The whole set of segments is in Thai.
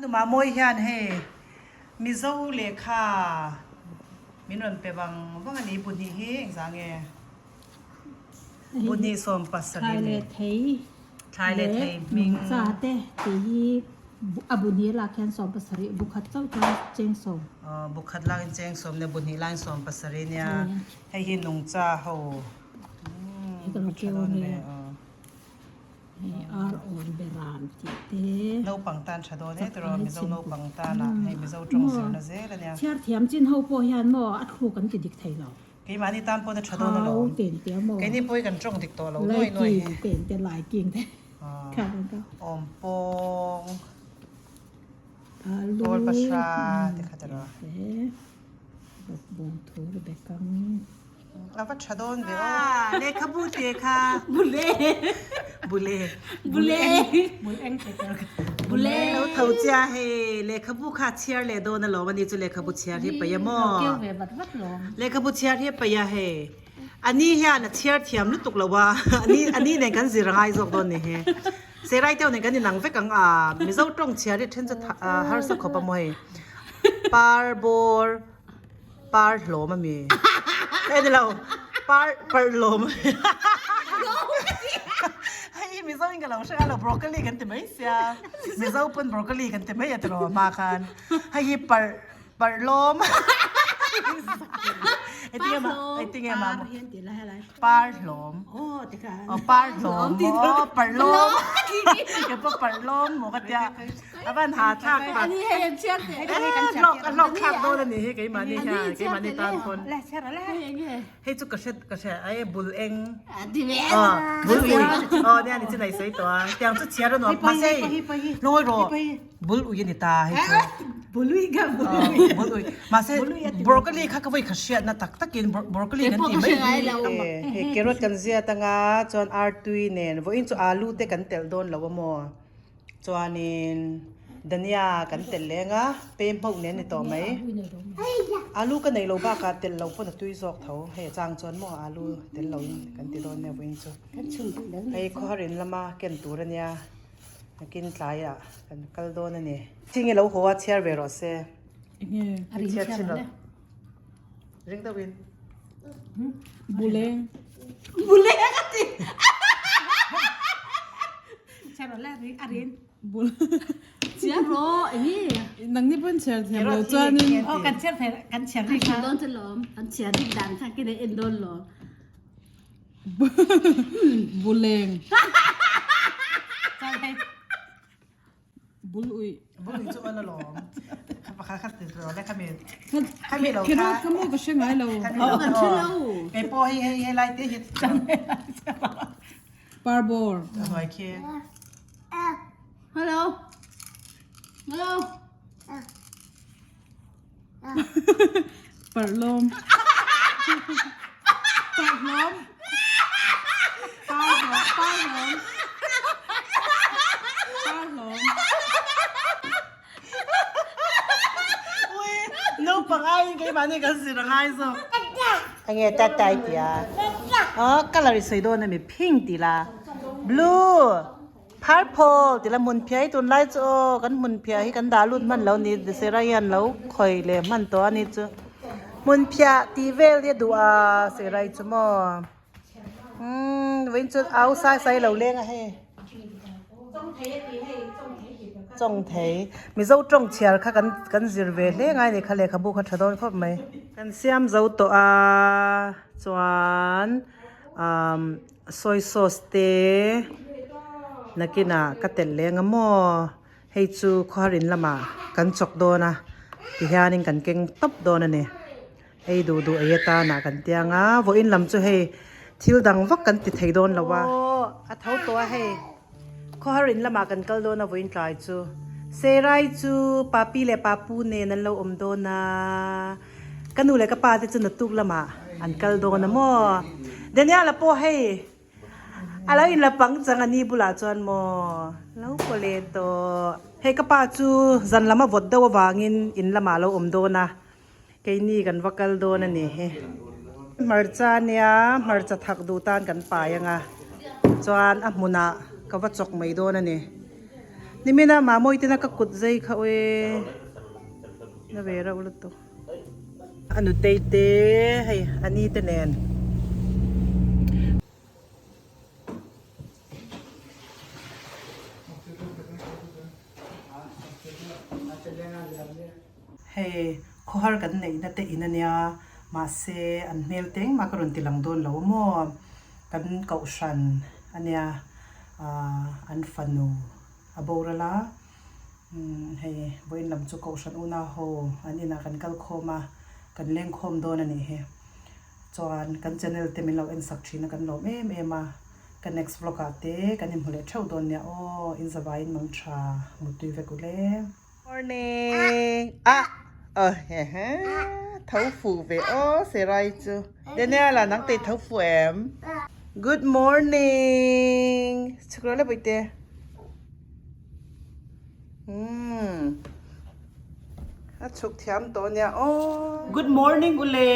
nu ma moi hian he mi zo le kha min ron pe bang ani bu ni he exang e bu ni som pasari le thai le thai ming sa te ti abu ni la khan som pasari bu khat chau ta cheng som bu khat lang cheng som ne bu ni lang som pasari nya hei hi nung cha ho kan ke o ne ar on beran ti te no pang tan chado ne tro mi zo no pang tan na hei mi zo trong sil na ze la nya chiar thiam chin ho po hian mo at khu kan ti dik thai lo cái mà đi tam po na chado na lo cái ni poi kan trong dik to lo noi noi tiền tiền lại kiêng thếค่ะก็ om pong ลู tol pasha te khatara บงทูเบกัง lava chadon de le khabute kha บุเล่ bule บุเล่บุเอ็งบุเล่ lo thau cha he le khabu kha chiar le do na lo mani chu le khabu chiar hi pa ya mo เกี่ยวเวบัดวัดหลง le khabu chiar hi pa ya he ani hiya na chiar thiam lu tuk lawa ani ne kan zirangai jok don ne he se rai teu ne kan nang ve kang a mi zo tong chiar ri then cha har sa khopa mo he par bor par lo ma mi e de lo par lo ma hai mi zo inga lo sha lo broccoli kan te mai sia mi zo pun broccoli kan te mai ya tro ma kan hai par lo maไอ้เตี้ยมาปาร์ลมโอ้ติค่ะปาร์ลมอ๋อปาร์ลมเก็บปาร์ลมหมูกระเทียมบ้านหาทากปาก อันนี้ให้เชื่อให้ได้กันเชื่อ ลอกทากโดนนี่ให้ไก่มานี่ค่ะไก่มานี่ตามคนให้จุกกระเชไอ้บุลเองบุลอุยเนี่ยนี่จะไหนใส่ตัวเตียงจุดเชียร์หนอมาใส่น้อยรอบุลอุยนี่ตาให้จุบุลอุยมาใส่บรอกโคลีข้าก็ไปขัดเชียร์นะตักกินบรอกโคลีกันตีไม่เฮ้เกรดกันเสียตั้งจนอาร์ตุยเนี่ยว่าอินจูอาลูเตกันเตลโดนแล้วว่าโมจวนนินดันยากันเตลเลงะเป็นพวกเนี่ยในต่อไหมอาลูกันในโลบ้ากันเตลเราพวกตุยซอกเถาเฮ้จางจวนโมอาลูเตลเรากันตีโดนเนี่ยว่าอินจูเฮ้ข้อเรียนละมาเก็นตัวเนี่ยกินหลายอ่ะกันกัลโดนนี่ที่งี้เราหัวเชียร์เวรอเซ่เชียร์ชิลล์ริงตะวิน บุเล่กันติใช่หรอแรกนี่อารินบุลเชียร์โรอันนี้นังนี่เป็นเชียร์เทียมเราจวนนี่อ๋อกันเชียร์ที่ค่ะโดนจะล้อมกันเชียร์ที่ดังค่ะกินได้เอ็นโดนหรอบุเล่ใช่บุลอุยจุอันละหลอมข้าขัดติดเราได้ขมิ้นเรา คิดว่าขโมยก็ใช่ไหมเรากันใช่เราไอ้ปอให้ไล่เตะหิดจังปาร์บอร์หอยเคียฮัลโหลปาร์ลมนูปังไอ้ยังไงมันนี่กันสิรังไห้ซะไอ้เงี้ยตัดใจเดียอ๋อก็เราใส่โดนนี่มีพิงตีละบลูพาร์พลตีละมุนเพียตัวไล่จ้อกันมุนเพียให้กันดาลุนมันแล้วนี่เสรายันแล้วคอยเลยมันตัวนี้จ้ะมุนเพียตีเวลเรียดูอ่ะเสรายจ้ะมั้งวันจุดเอาใส่เราเลี้ยงอะให้จงเทมีเจ้าจงเชียร์ค่ะกันสิเวเลี้ยงไงเนี่ยเขาเลยขบุกเขาชดอนพบไหมกันเสียมเจ้าตัวจวนซอยซอสเตนักกินอ่ะก็เตลเลี้ยงมั่วให้จูข้อรินละมากันจกโดนะที่ฮานิงกันเก่งตบโดนนี่ให้ดูไอ้ตาหนากันเตียงว่าอินลำจูให้ทิลดังวักกันติดไทยโดนแล้วว่าอัดเท้าตัวให้ข้อรินละมากันก็โดนนะว่าอินทรายจูเซรายจูปาปีเลปาปูเนนั่นเราโดนนะกันดูเลยก็ปาที่จุนตุกละมาอันก็โดนนะมั่วเดี๋ยวนี้ละพอให้อะไรอินละปังจังอันนี้บุลาจวนมั่วแล้วพอเลยตัวให้ก็ปาจูจันละมาบดเดววางินอินละมาเราโดนนะแค่นี้กันวักกันโดนนี่มาร์จานเนี่ยมาร์จทักดูตานกันไปยังไงจวนมุนะก็ว่าจกไม่โดนนี่ นี่ไม่น่ามาโมยที่น่าก็กดใจเขาเอน่าเวรอุลตุอันนู้นเตเต้ให้อันนี้เตแนนให้ข้อหากันในนั่นเตอินเนี่ยมาเซอันเมลเต็งมากรุนติลังโดนแล้วมั่วกันเก่าชันอันเนี้ยอันฟันูอาโบระละให้บริลำจุกเก่าชันอุณาโฮอันนี้นะกันกัลโคมากันเลี้ยงโคมโดนอันนี้เฮจวนกันเจเนลเตมินเราเอ็นสักชีนกันลมมากัน next vlog อาเต้กันยิมหัวเล็ดเช่าโดนเนี่ยโอ้อินสบายมังชามุตุยเวกุเล่ morning เฮ้ฮะท้าวฟูเวโอเสไรจูเดี๋ยวนี้ล่ะนังติดท้าวฟูเอ็ม good morning ชุกแล้วไปเต้ชุกเทียมตัวเนี่ยโอ้ good morning อุเล่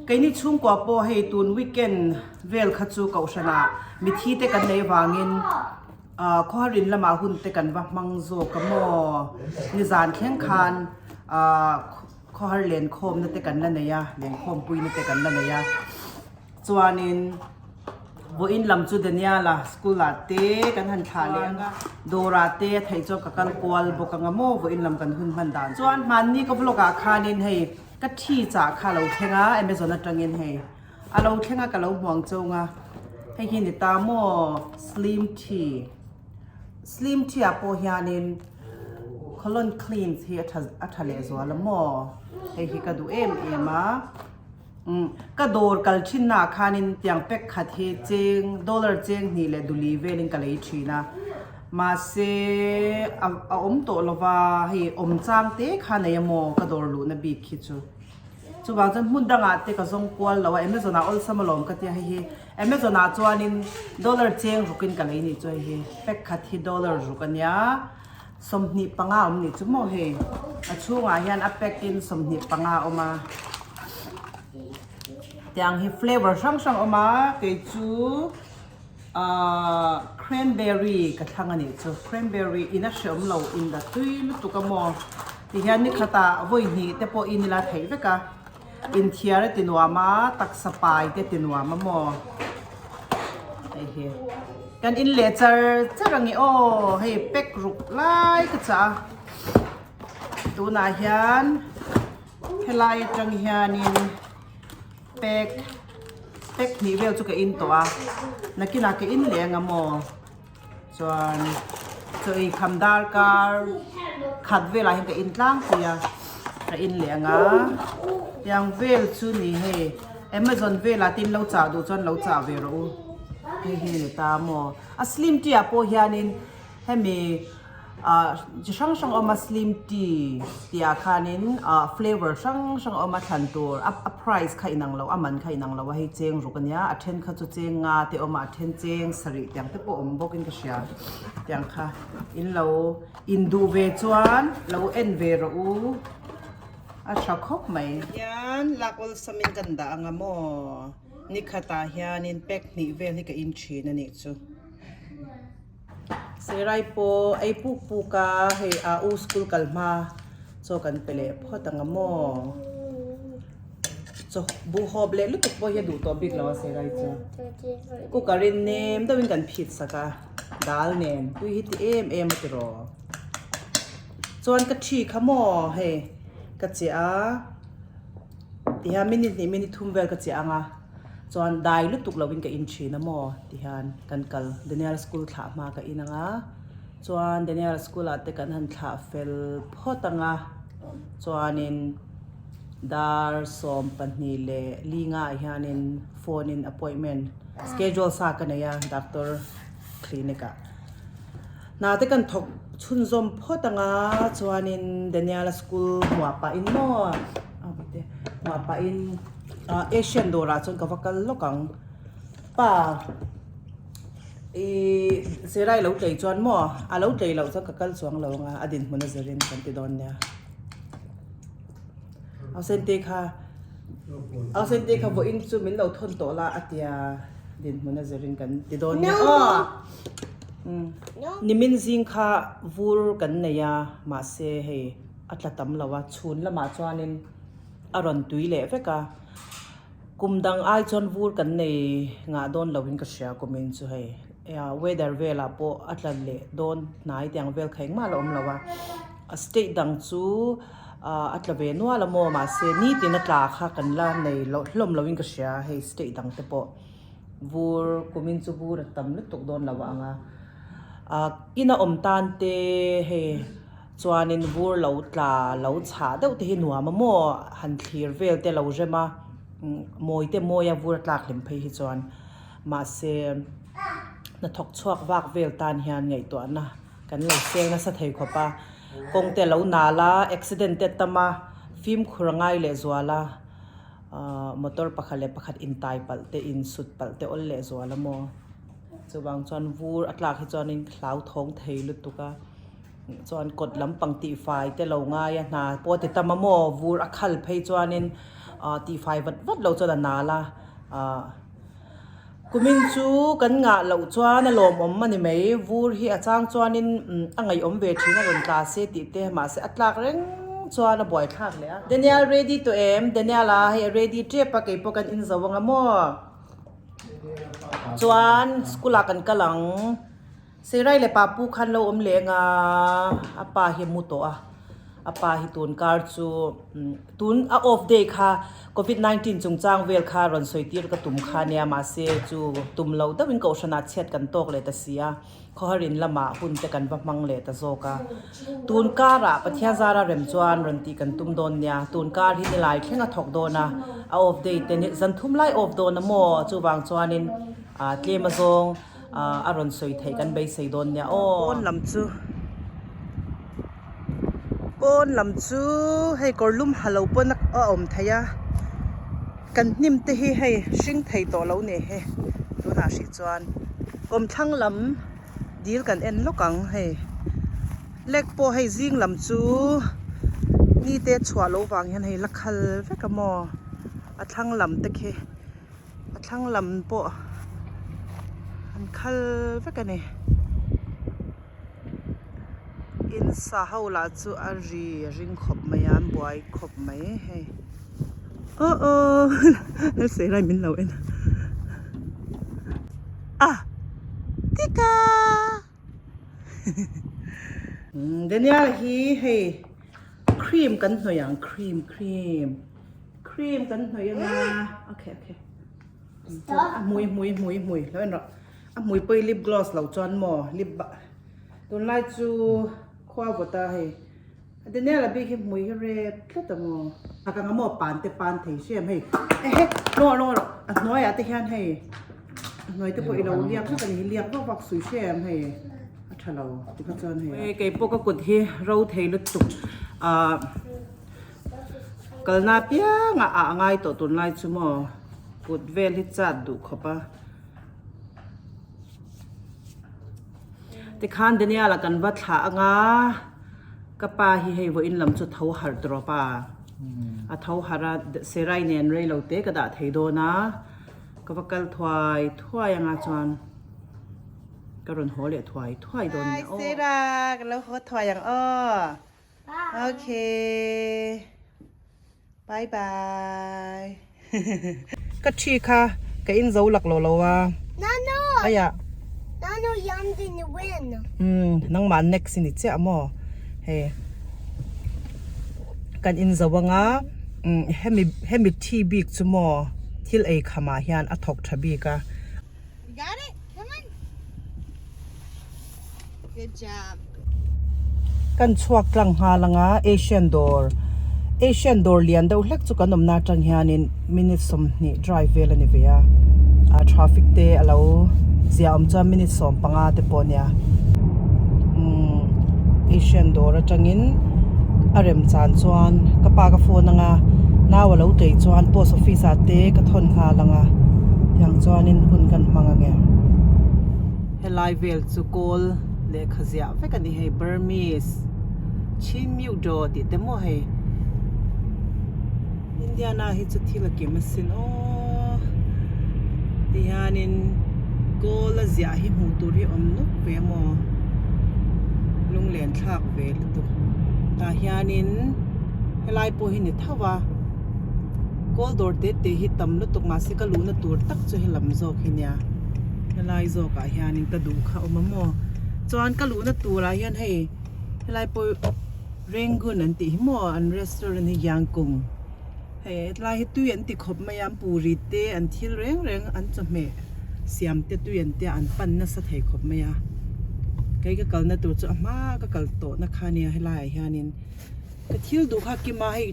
cái này chung qua po hay tuần weekend vel khát chu cầu sana mi thi te kan nei wangin kho rin lama hun te kan wa mang zo kamo ni zan khen khan kho har len khom na te kan la neya len khom pui na te kan la neya chuanin bo in lam chu denia la school la te kan han tha le anga dora te thai cho ka kal kwal bo ka ngamo bo in lam kan hun man dan chuan man ni ko vloga khanin heiก็ที่จากข้าเราเทงอ่ะเอเมซอนจังเงินให้เราเทงอ่ะกับเราหวังจงอ่ะให้กินตามโมสลิมทีอ่ะพอเฮียนินคอลอนคลีนที่อัฐเลสวะละโมให้ฮิกระดูเอ็มอ่ะก็โดนกัลชินนาคานินยังเป็กขัดเฮเจงดอลลาร์เจงนี่แหละดูลีเวลินกัลเลยชีนะมาเซอมโตลว่าให้อมจางเตะข้าในยโมกระโดดลูนบีคิดจูบางจันมุนดังอาเตะก็ส่งกวนแล้วว่าเอเมซอนาอลสมลมก็เตะให้เอเมซอนาจวนนินดอลลาร์เจงรุกินกันเลยนี่จ้วยให้เป็กขัดที่ดอลลาร์รุกันยาสมนิปังอาอมนี่จุโมเฮช่วงอาเฮียนอัปเป็กินสมนิปังอาออกมาแต่ยังให้เฟลเวอร์ช่างออกมาเกจูcranberry กระทั่งอันนี้จ้ะ cranberry อินะเชื่อมเราอินดัตตุยลุตุกมอที่เห็นนี่ขตาวันนี้แต่พออินละเทวกะอินเทียร์ตินัวมาตักสปายเตตินัวมามอไอ้เหี้ยกันอินเลเซอร์จะรังงี้โอ้ให้เป็กรุกไล่ก็จ้ะตัวนาเฮียนให้ไล่จังเฮียนินเป็กนี่เวลจุกอินตัวนักกินนักอินเลี้ยงอะโมส่วนอีคำดาร์การขัดเวลาเห็นกับอินล่างเสียกับอินเลี้ยงอะยังเวลชุนี่เฮเอเมซอนเวลาตินเราจ่าดูจนเราจ่าเวรูเฮ้ตามโมสลิมที่อะโปเฮียนินให้มีจะช่างออกมาสลิมที่อาคานินflavor ช่างออกมาทันตัวprice ใครนังเรามันใครนังเราว่าให้เจงรู้กันเนี้ยattend เขาจะเจงที่ออกมา attend เจงสริอย่างที่พวกอมบอกกันก็เชียอย่างค่ะอินเราอินดูเวจวนเราเอ็นเวรูชักคบไหมยันลักอุลสมิงกันด่างโมนี่ขตาเฮียนินเป็กนี่เวนี่ก็อินชีนั่นนี่จูเสร็จpo ay puka hey school kalma so kan pele pho tangamo so buhoble lutuk po ya du to big lawa serai cho ku karin nem dawin kan phit saka dal nem tu hit em tiro chon ka thi khamo he ka chia ti ha minute thum vel ka chia angaจวนได้ลุตุกเราวิ่งกับอินชีนะโมที่ฮันกันกัลเดนิเอลสกูลถามากับอินังอ่ะจวนเดนิเอลสกูลอาจจะกันหันถาเฟลพอตังอ่ะจวนนินดาร์สอมปันนี่เลลิงอ่ะฮันนินโฟนิน appointment schedule สักกันเนี่ยด็อกเตอร์คลินิกอ่ะน่าจะกันถกชุนซอมพอตังอ่ะจวนนินเดนิเอลสกูลหัวปะอินโมไปเถอะหัวปะอินเอเชียนโดราจนกับว่ากันโลกังป่าเสียไรเราใจจวนมั่วเราใจเราจะกับกันสวงเราอดินมันจะเรียนกันติดดอนเนี่ยเอาเส้นตีค่ะว่าอินซูมินเราทนโตละอาทิตย์ดินมันจะเรียนกันติดดอนเนี่ย nimin zing kha vur kan neya ma se he atla tam lawa chhun lama chuanin aron tuile veka kumdang ai chon vur kan nei nga don lawin ka sia kumin chu hei ya weather vela po atlan le don nai tiang vel kheng ma lom lawa a state dang chu atla ve nuwa la mo ma se ni tin atla kha kan la nei hlom lawin ka sia hei state dang te po vur kumin chu vur tam lu tuk don lawa anga ina om tan te he chuanin vur lo tla lo cha deuh te hi nuam mo han thlir vel te lo rema moi te moya vur tlak lim phei hi chuan ma se na thok chuak wak vel tan hian ngai to na kan lo sel na sa thei khopa kong te lo na la accident te tama film khurangai le zwala motor pakhale pakhat in tai pal te in sut pal te ol le zwala mo chuwang chuan vur atlak hi chuan in khlau thong thei lu tuka chuan kot lampang ti fai te lo nga ya na po te tama mo vur akhal phei chuan in ti fai vat lo chuan na la kumin chu kan nga lo chuan a lom om mani mai vur hi achang chuan in angai om ve thina ron tla se ti te ma se atlak reng chuan a boy thak le Daniel ready to aim Daniel hey ready trip pa ke pokan in zawanga mo chuan skula kan kalang serai le papu khan lo om le nga apa hi mu to apa hi tun kar chu tun a off day kha covid-19 chungchang vel kha ron soitir ka tum kha nia ma se chu tum lo da win ko shana chet kan tok le ta sia khorin lama hun te kan va mang le ta zoka tun kara pathia zara rem chuan ron ti kan tum don nia tun kar hi lai thlenga thok dona a off day te ni zan thum lai off dona mo chu wang chuanin tlema zong aron soi thei kan bei sei don nia on lam chu hei korlum halo pon om thaya kan nim te hi hei hring thei to lo ne he tu na shi chuan kom thang lam dil kan en lokang hei lek po hei jing lam chu ni te chwa lo wang hian hei lakhal veka mo a thang lam te khe a thang lam po an khal veka ne in sa haula chu a ring khop mayan boy khop mai he se rai min lo en tika Daniel hi hey cream kan hnoyang cream kan hnoyanga okay mui lo en ro mui poi lip gloss lo chon mo lip ba ton lai chu khwa bota he Daniel abi hi mui red tla mo aka ngamo pan thei sem he no noi ate hian he noi te po ilo liak ka ni liak wak sui sem he athalo ti ka chon he ke po ka kut hi ro thei lu tuk kalna pia nga ngai to ton lai chu mo put vel hi chat du khopa te khan Daniel kan va thla anga kapa hi hei vo in lam chu tho har dropa a tho hara serai nen rei lo te ka da thei do na ka vakal thwai anga chuan karon hole thwai don na o sera ka lo ho thwai yang okay bye ka thi kha ka in zo lak lo wa no aya no yam didn't win nang man next ni che amo he kan in zawanga hemi thi big chumo thil ei khama hian a thok thabi ka got it come on good job kan chuak tlang ha langa Asian door lian do hlek chu kanom na tang hianin minute som ni drive vel ani veya a traffic te alo zia cha minute som panga te ponia Asian door atangin arem chan chuan kapa ka phone nga nawa lo tei chuan post office ate ka thon kha langa yang chuanin hun kan manga nge helai vel chu kol le khazia vekani he Burmese chimyu do ti te mo he Indiana hi chu thila ke masin dihanin go la zia hi mu tur hi om nu ve mo lung len thak ve lu tu ta hianin helai po hi ni thawa kol dor te hi tam lu tuk ma se ka lu na tur tak chu helam zo khinya helai zo ka hianin ka du kha om mo chuan ka lu na tura hian hei helai po rengun an ti mo an restaurant hi yang kung hei lai hi tu yan ti khop mayam puri te an thil reng an chame siam te tu yan te an pan na sa thei khop maya kai ka kal na tur chu ama ka kal to na khania helai hianin ka thil du kha ki ma hei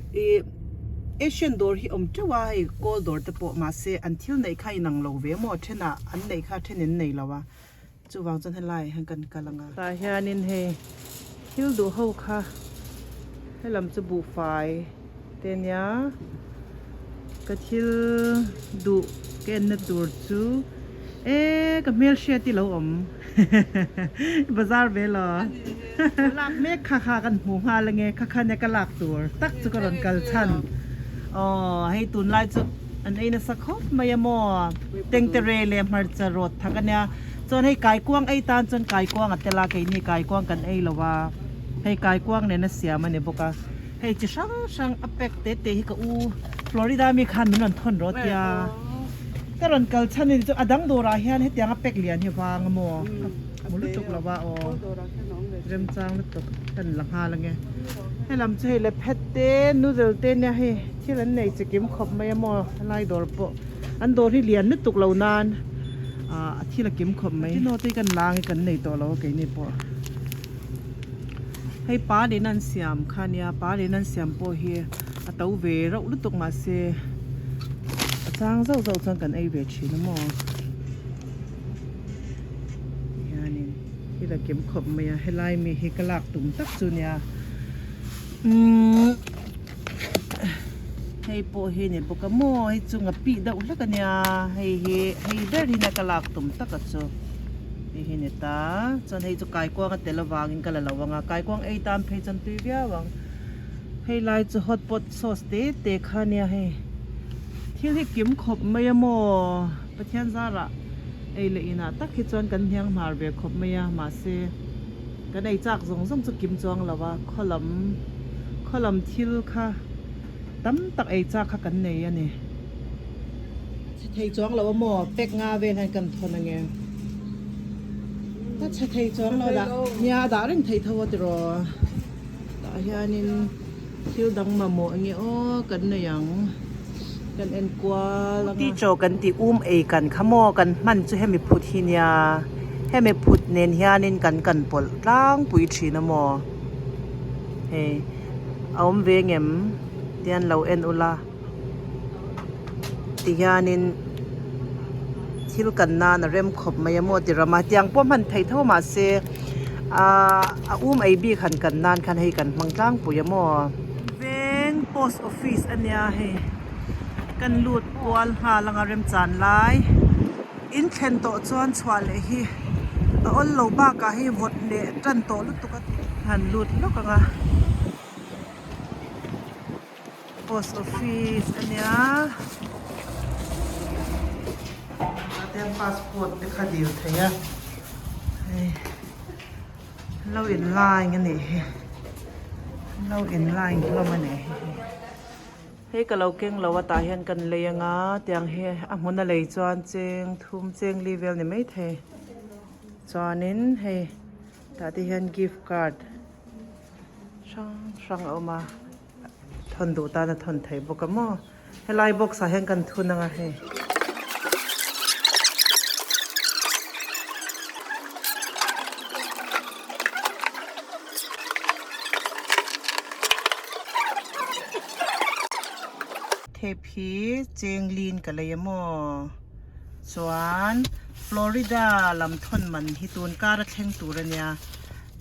Asian door hi twa hi cold door te po ma se until nei khai nang lo ve mo thena an nei kha thenin nei lawa chu wang chan helai han kan kalanga ta hianin he thil du ho kha helam chu bu fai tenya ka thil du ken na tur chu ka mel she ti lo bazar ve lo lak me kha kan hu nga la nge kha ne ka lak tur tak chu ka ron kal chanให้ตุนไล่จุอันไอ้น่ะสักครบมายมอเต็งเตเรเลมาจะรถทักเนี่ยจนให้กายกว้างไอ้ตานจนกายกว้างอัตลาไก่นี่กายกว้างกันไอ้ละว่าให้กายกว้างเนี่ยน่ะเสียมันเนี่ยบอกว่าให้จะช่างอเปกเตให้กับอูฟลอริดามีคันมันทนรถยาก็รอนกัลชันนี่จะอดังโดราเฮียนให้เตียงอเปกเลียนให้ฟังมัวมุลุตุกละว่าอ๋อเริ่มจางลุตุกเป็นหลังหาละไงให้ลำใจเลยเพชรเต้นนูเดลเต้นเนี่ยให้ที่นั้นไหนจะกิมขบไม่มอไล่ดอร์ปอันโดที่เรียนนึกตุกเหล่านานที่ละกิมขบไม่ที่โนตีกันล้างกันในตัวเราไก่นี่ปอให้ป้าเดนันเสียมคานียป้าเดนันเสียมปอเฮียตัวเวเราลุตุกมาเสียจางเจ้าจังกันไอเวชีนมอที่ละกิมขบไม่ให้ไล่มีให้กระลักตุ่มตักจุนยาให้โปเฮเนี่ยปกโมให้จุงอปีดาวแล้วกันเนี่ยให้เดินที่นักลากตุ่มตะกัดโซให้เนี่ยตาจนให้จุกายกว้างกันแต่ละวางกันละวังกายกว้างไอ้ตามเพจจนตุยเบี้ยวังให้ลายจุฮอตพอตซอสเตะข้าเนี่ยให้ที่ที่กิมขบไม่ยโมประเทศซาระไอ้เลยนะตักคิดจนกันยังมาเบียขบไม่ยมาเซกันไอ้จากส่งจะกิมจวงละว่าขลำทิลค่ะตั้มตักไอ้จากค่ะกันเนี่ยนี่เทยจวงเราว่าหมอเป็กงาเวนให้กันทนยังไงถ้าเทยจวงเราเนี่ยด่าเรื่องเทยทว่าตรอแต่ยานินทิลดังมาหมออย่างเงี้ยอ๋อกันเนี่ยยังกันเอ็นกว่าที่โจกันที่เอกันขโมกันมันจะให้มีพุทธินยาให้มีพุทธเนียนยานินกันปลล้างปุ๋ยชีนหมอเฮ้เอาเวงเอ็มเตียนเราเอ็นอุลาติยานินทิลกันนานเริ่มขบมายโมติรามาเตียงป้อมมันไทยเท่ามาเซไอบีขันกันนานขันให้กันมังจ้างปุยโมเวงโพสต์ออฟฟิศอันเนี้ยให้กันหลุดปวลหาลังเริ่มจานไลอินเทนโตจวนชวาเลยฮีอันโลบากะให้วดเดจันโตลุตุกหันหลุดแล้วก็ post office อันเนี้ยเตรียมพาสปอร์ตไปคดีเทียเราเอ็นไลน์กันนี่เราเอ็นไลน์เรามาเนี่ยให้กับเราเก่งเราว่าตาเห็นกันเลยงะเตียงเฮมันอะไรจวนเจงทุ่มเจงรีเวลเนี่ยไม่เทจวนนี้ให้ตาที่เห็นกิฟต์การ์ดช่างเอามาทนดูตาในทนไทยบอกกันมั่วให้ไล่บอกสาเหตุกันทุนนะให้เทพีเจงลีนกันเลยมั่วส่วนฟลอริดาลำทนมันที่ตูนการะแข่งตัวเนี่ย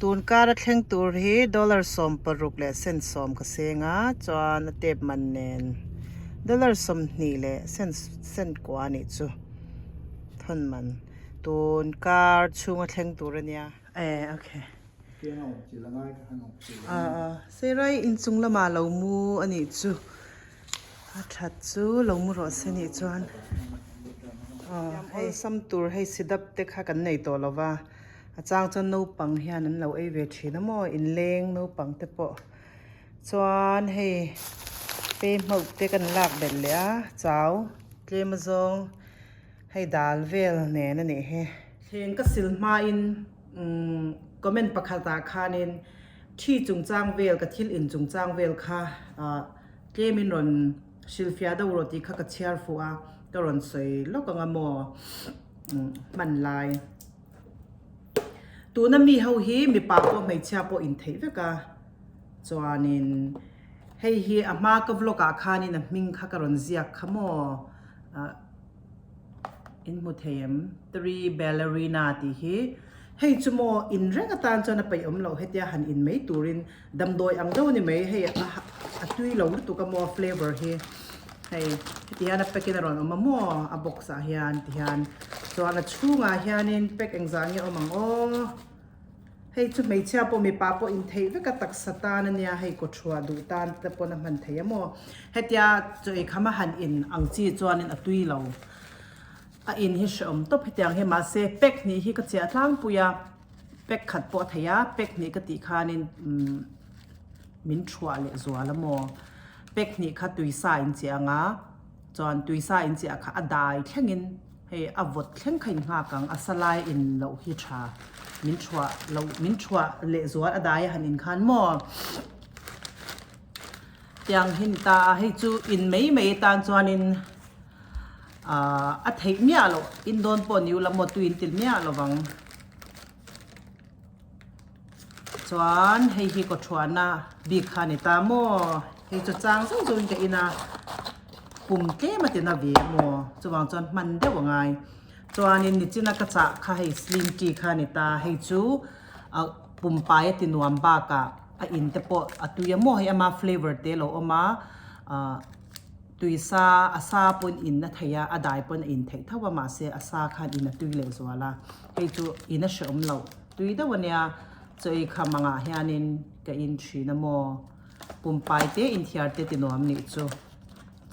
ตูนการะแข่งตัวที่$สมปรุกและเส้นสมก็เสียงจวนเต็มมันเน้น$สมนี่แหละเส้นกว่านี่จูทนมันตูนการช่วงแข่งตัวเนี่ยโอเคเสร็จแล้วอินซุงละมาเรามูอันนี้จูชัดจูเรามูรอเส้นนี่จวน ให้ซ้ำตัวให้สิดับเด็กข้ากันในตัวเราว่าอาจารย์จะนูปังเฮียนั้นเราไอเวทีนะโมอินเลงนูปังเตปะจวนให้ไปหมกเด็กกันลากเด็ดเลยเจ้าเกมซองให้ดาลเวลเน่นั่นเองเฮเฮงก็สิลมาอินก็เป็นประคาตาคานินที่จุงจ้างเวลกับที่อินจุงจ้างเวลค่ะเกมินรอนชิลฟิอาดาวโรติค่ะกับเชียร์ฟัวก็รอนสวยแล้วก็งามมันลายตัวนั้นมีเฮาฮีมีปากก็ไม่เชื่อปอินเทวกะจวานินให้ฮีอามากับโลกาคานินมิงค่ะกรอนเซียขโมอินมุเทม3 ballerina ที่ฮีให้จโมอินเรื่องตานจนไปเราให้เดียหันอินไม่ตูรินดำโดยอังเดานี่ไม่ให้ตุยเราตัวกับโม flavor ให้ที่ฮันเป็กนรอนมาโมอบอกสาฮิอันที่ฮันส่วนชูงาฮิอันินเป็กเองจางเนี่ยมังโอให้จุดไม่เชื่อปมีป้าปอินเทวก็ตักสตานเนี่ยให้กดชัวดูตานแต่ปนมันเทียโมให้ที่จะอีกคำหันอินอังจีจวนอินตุยเราอินฮิชมตบให้ที่ยังให้มาเซเป็กนี่ฮิก็เสียทั้งปุยเป็กขัดปอทยาเป็กนี่ก็ติคานินมินชัวเลจัวละโมเป็กนี่ค่ะตุยสายอินเจียงจอนตุยสายอินเจียค่ะอดายแข่งอินให้อวดแข่งขันหากังอัสลายอินเราฮิชามินชัวเลจัวอดายหันอินขันโมยังหินตาให้จูอินไม่ตานจวนอินอัฐิเมียเราอินโดนปนอยู่ละหมดตุยอินติลเมียเราวังจวนให้ฮิกชวนนะบีขานิตาโมให้จุดจางซึ่งจุนกับอินาปุ่มเก้มาตินาเวียโมจวางจวนมันได้ว่าไงจวนอินนิจินักจะข้าให้สลิมจีขานิตาให้จูปุ่มปลายตินวมบากะอินเตปอตุยโมให้อามาเฟลเวอร์เตโลอามาตุยซาอาซาปนอินนะทยาอดายปนอินเทถ้าว่ามาเสอาซาขันอินนะตุยเลสวาละให้จูอินนะเชื่อมเราตุยได้วันเนี้ยจะอีกคำมังอาเฮียนินกับอินชีนะโมปุ่มไปเตอินเทียร์เตติโนมนิจู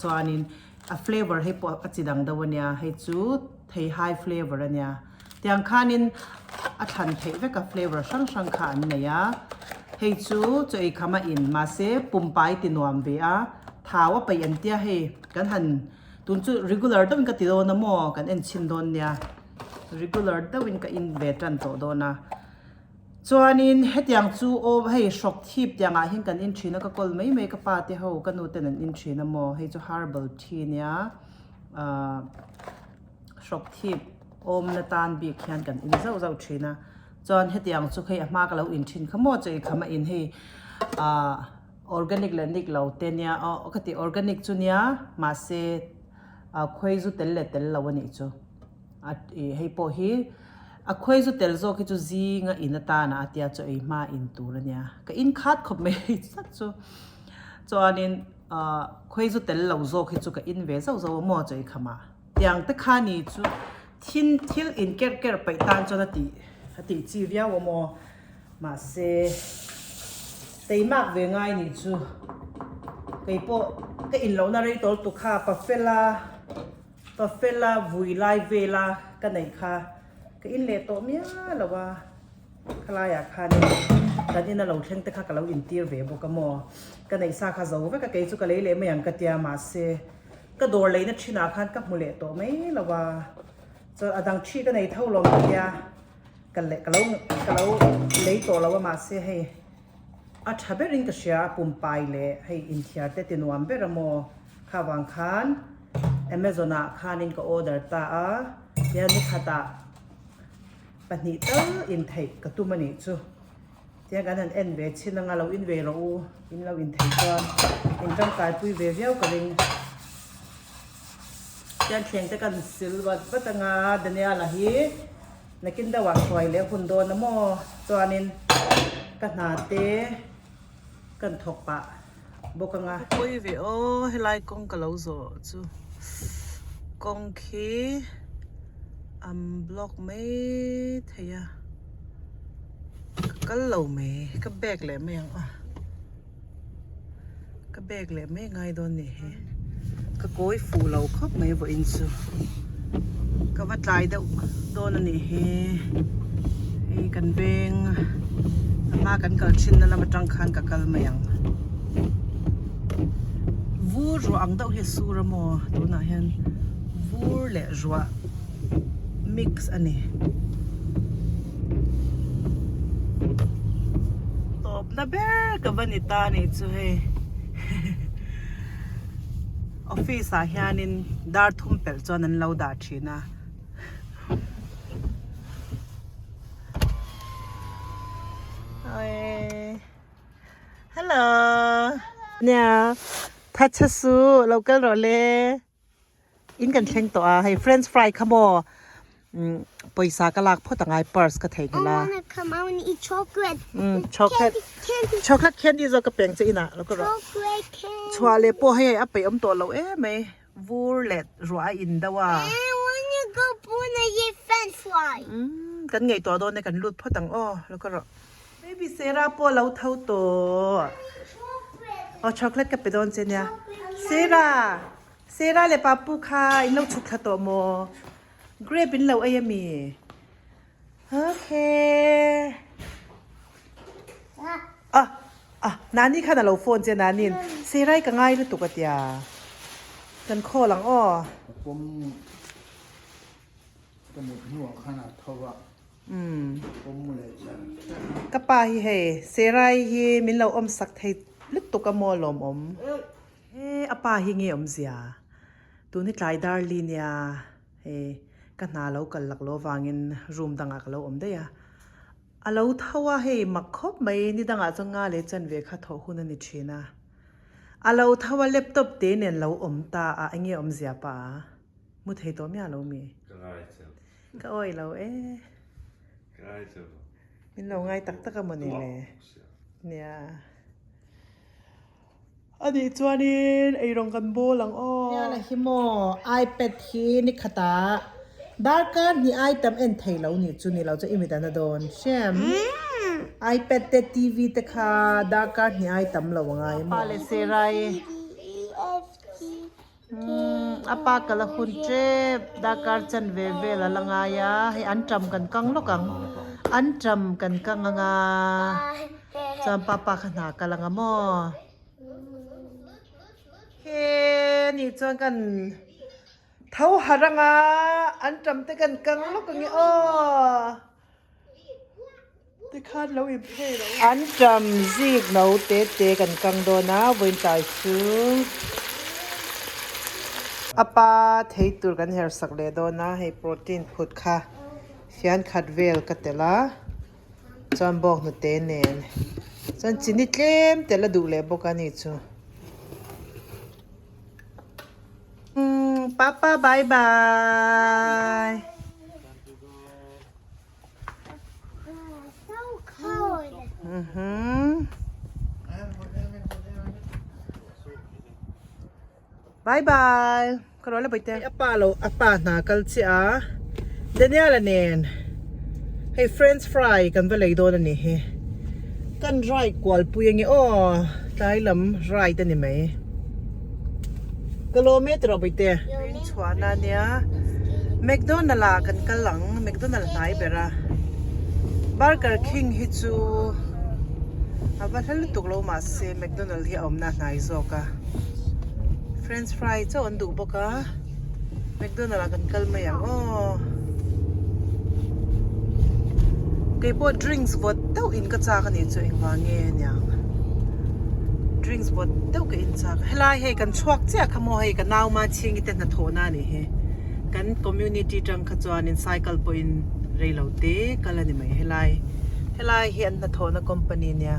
จวนอินa flavor ให้ปอจิดังได้วันเนี้ยให้จูให้ high flavor เนี่ยแต่ยังขันอินอัฐันเทเวกับ flavor ช่างขันเนี่ยให้จูจะอีกคำมาอินมาเสปุ่มไปติโนมเบียท้าว่าไปยันเตียให้กันหันตุนจู regular ต้องกันติดโดนนะโมกันเอ็นชินโดนเนี่ย regular ต้องกันอินเวทันโตโดนะจวนอินเฮ็ดอย่างจูโอให้ช็อกทิปอย่างอาหินกันอินชีนะก็กลไม่ก็ปาติเฮากันนูเตนันอินชีนะโมให้จู herbal tea เนี่ยช็อกทิปอมนาตานบีกยันกันอินเจ้าชีนะจวนเฮ็ดอย่างจูให้มากเราอินชินขโมจะอีกคำมาอินให้organic landik lau tenia okati organic chunia ma se khoi zu tel le tel lawani chu at hei po hi a khoi zu tel zo ki chu zi nga inata na atia chu ei ma in turania ka in khat khop me sat chu chuanin khoi zu tel lo zo ki chu ka in ve zo mo chei khama tiang ta khani chu thil in ker pai tan chu na ti chi via wo mo ma se tay mạc về ngay nè chú cái bộ cái in lâu na đây tổ tụ kha papela vui lai về la cái này kha cái in lệ tổ mía là wa khala ya kha này cái này là lâu thêm tới kha cái lâu in tier về bộ cái mò cái này xa kha giàu với cái chú cái lấy lệ mấy anh cái tia mà se cái đồ lấy nó chỉ nào khan các mù lệ tổ mấy là wa cho đang chi cái này thâu lòng cái tia cái lâu lấy tổ là wa mà se hay a thaberin ka shia pum pai le hei in thiar te tinuam beramo khawang khan amazona khanin ka order ta a ya ni khata pani ta in thei ka tumani chu tia gan an en ve chinanga lo in ve ro in lo in thei chuan in tang kai pui ve viau ka ring tia thleng te kan silwa patanga dania la hi nakin da wa khoi le hun do na mo chuanin ka na teกันทกปะบอกกันอ่ะคุยวิโอให้ไล่กงกะเหลาโซจูกงคีบล็อกไม่เทียก็เหลาไม่ก็แบกแหละไม่ยังอ่ะก็แบกแหละไม่ไงโดนนี่ก็โกยฟูเหลาครบไม่บ่อินซู ก็วัดลายเดาโดนนี่เฮกันเบงมากันกัลชินนั่นละมาจังคันกับกัลมายังวูรัวอังเดาเฮสูระโมตัวน่ะเห็นวูเละรัวมิกซ์อันนี้ตบนะเบร์กับวันนี้ตานี่จูเฮออฟฟิศอาเฮียนินดาร์ทุ่มเปิลจอนันเราดาชีนะฮัลโหลเนี่ยทัชสูเราก็รอเลยอินกันเชงตัวให้เฟรนช์ฟรายขโมปอยสากลักพ่อต่างไอเปิร์สก็เทกันละ I wanna come out and eat chocolate. ช็อกโกแลต Candy. ช็อกโกแลตแคนดี้จะกระเปียงจะอินะแล้วก็รอ Chocolate candy. ชัวร์เลยพ่อให้อัปไปตัวเราไหมวูเล็ตรัวอินดาว่า I wanna go put a french fry. กันไงตัวโดนในกันรุดพ่อต่างแล้วก็รอไม่บิเซราพ่อเราเท่าตัวช็อกโกแลตกับไปโดนเจเนี่ยเซราเลยป้าปูค่ะอินเราชุกขตัวโมเกรบินเรามีโอเคนานี่ค่ะเราโฟนเจนานินเซราก็ง่ายหรือตุกตยากันข้อหลังผมจะหมดหัวขนาดเท่าว่าผมเลยจ้ะกะปาฮิเซราฮิมินเราสักไทยลึกตุกโมลมอปาฮิเงียเสียตัวนี้กลายดาร์ลีเนียกันนาเรากันหลักโลวางินรูมดังอักเราได้ยาเราท้าวมักคบไม่นี่ดังอาจจะงาเลจันเวข้าทอหุ่นนิชินะเราท้าวเล็บตบเตนเราตาเงียเสียป่ามุดให้ตัวเมียเรามีก็โอ้ยเรามินเราไงตักตะกันมันนี่เลยเนี่ยอันนี้จวนนี้รองกันโบหลังเนี่ยนะฮิโม iPad ที่นิคตาดาร์การนี่ไอเทมเอ็นไทยเรานี่จุนี่เราจะอิมิตานาโดนเช่ม iPad เตทีวีเตค่ะดาร์การนี่ไอเทมเราไงมาเลเซียไรปากละหุ่นเจ็บดาการจันเวเวละละงายาให้อันจำกันกังลกังอันจำกันกังงาจำปาขนากันละงามอเฮ้นี่จวนกันเท่าหารังอันจำแต่กันกังลกังแต่คาดเราอิมเพลอันจำซีกเราเตะกันกังโดนะเวนใจซูปาเทตุร์กันเฮร์สักเลโดนะให้โปรตีนพุดค่ะเฟียนขัดเวลกัตละจอมบอกนุเตเนนจนจินิเต็มแต่ละดูเลยบอกกันนี่จูป้าป้าบายบาย So cold. บายบายก็รอแล้วไปเตะป้าเราป้าหนากันเสียเดี๋ยวนี้ละเนนให้เฟรนช์ฟรายกันไปเลยโดนนี่กันไรกวลปุยอย่างงี้ตายลำไรแต่นี่ไหมกิโลเมตรเราไปเตะเป็นชวานาเนี่ยแมคโดนัลล์กันกันหลังแมคโดนัลล์ไหนเบร่าบาร์เกอร์คิงฮิจูว่าถ้าลุตุกโลมาเซแมคโดนัลล์ที่เอาหน้าไหนโซกะเฟรนช์ฟรายเจ้าอันดูบกะแมคโดนัลล์กันกันมาอย่างเก็บพวกดริงส์บดเต้าอินก็จากกันนี่จะเองว่าเงี้ยเนี่ยดริงส์บดเต้าก็อินจากเฮลายให้กันชวกเจ้าขโมยให้กันนาวมาเชียงอีเต็นน่ะโถน่านี่เฮกันคอมมูนิตี้จังขจรนินไซเคิลปอยน์เรลเอาเตะกันละนี่ไหมเฮลายเห็นน่ะโถน่ะคอมพานีเนี่ย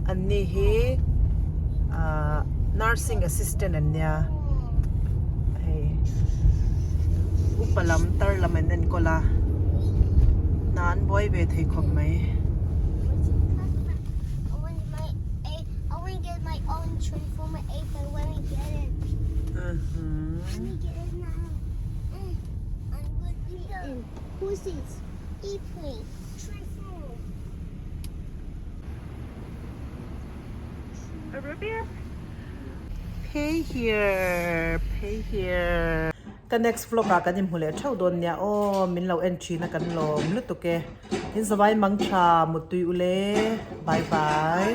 อันนี้เฮnursing assistant อันเนี่ยอุปลัมตร์ละมันนั่นก็ละนานบ่อยเวทให้ครบไหม I want to get my own tray for my apron when we get it. When we get it now. I'm going to go. Who's this? Apron. Tray for. Pay here กัน next vlog กันยิมหัวเล่เท่าโดนเนี่ยโอ้มินเรา entry นะกันลมลุตุเกอินสบายมังชามุตุยอุเล่บายบาย